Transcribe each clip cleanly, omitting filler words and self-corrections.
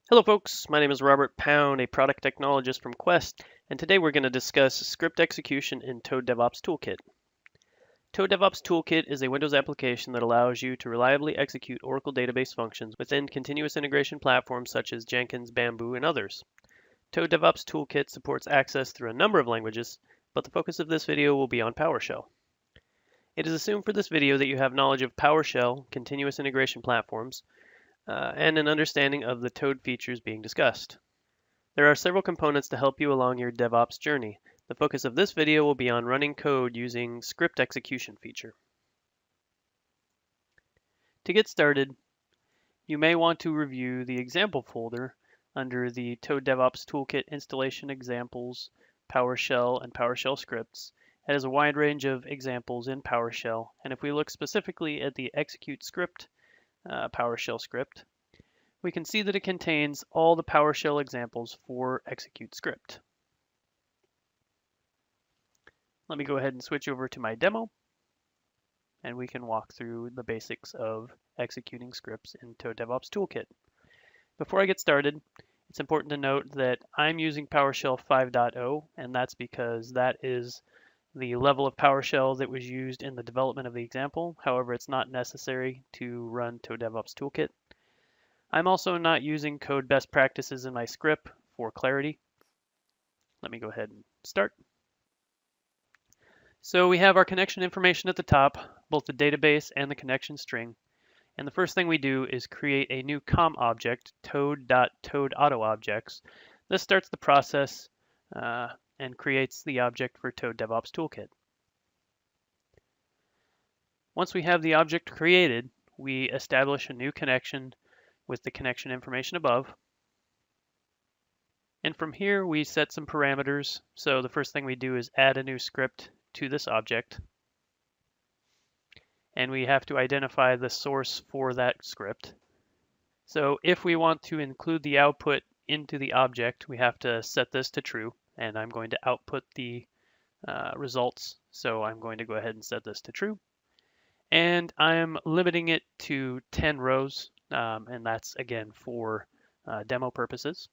Hello folks, my name is Robert Pound, a product technologist from Quest, and today we're going to discuss script execution in Toad DevOps Toolkit. Toad DevOps Toolkit is a Windows application that allows you to reliably execute Oracle database functions within continuous integration platforms such as Jenkins, Bamboo, and others. Toad DevOps Toolkit supports access through a number of languages, but the focus of this video will be on PowerShell. It is assumed for this video that you have knowledge of PowerShell, continuous integration platforms, and an understanding of the Toad features being discussed. There are several components to help you along your DevOps journey. The focus of this video will be on running code using script execution feature. To get started, you may want to review the example folder under the Toad DevOps Toolkit installation examples, PowerShell, and PowerShell scripts. It has a wide range of examples in PowerShell, and if we look specifically at the execute script, PowerShell script, we can see that it contains all the PowerShell examples for execute script. Let me go ahead and switch over to my demo, and we can walk through the basics of executing scripts in Toad DevOps Toolkit. Before I get started, it's important to note that I'm using PowerShell 5.0, and that's because that is the level of PowerShell that was used in the development of the example. However, it's not necessary to run Toad DevOps Toolkit. I'm also not using code best practices in my script for clarity. Let me go ahead and start. So we have our connection information at the top, both the database and the connection string. And the first thing we do is create a new COM object, toad.toadAutoObjects. This starts the process and creates the object for Toad DevOps Toolkit. Once we have the object created, we establish a new connection with the connection information above. And from here, we set some parameters. So the first thing we do is add a new script to this object. And we have to identify the source for that script. So if we want to include the output into the object, we have to set this to true. And I'm going to output the results. So I'm going to go ahead and set this to true. And I'm limiting it to 10 rows. And that's, again, for demo purposes.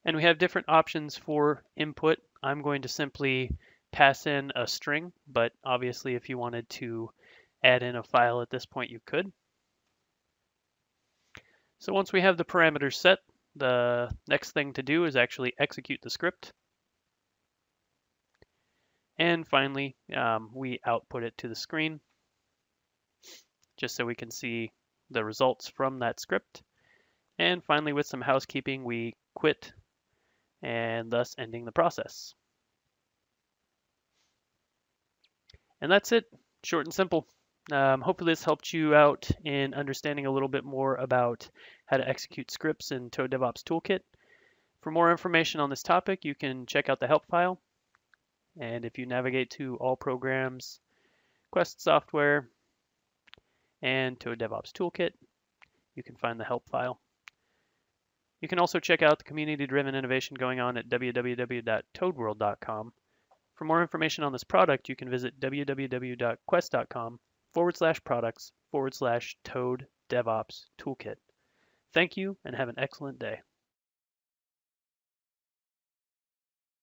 And we have different options for input. I'm going to simply pass in a string, but obviously if you wanted to add in a file at this point, you could. So once we have the parameters set, the next thing to do is actually execute the script. And finally, we output it to the screen, just so we can see the results from that script. And finally, with some housekeeping, we quit, and thus ending the process. And that's it, short and simple. Hopefully this helped you out in understanding a little bit more about how to execute scripts in Toad DevOps Toolkit. For more information on this topic, you can check out the help file. And if you navigate to All Programs, Quest Software, and Toad DevOps Toolkit, you can find the help file. You can also check out the community-driven innovation going on at www.toadworld.com. For more information on this product, you can visit www.quest.com/products/Toad DevOps Toolkit. Thank you and have an excellent day.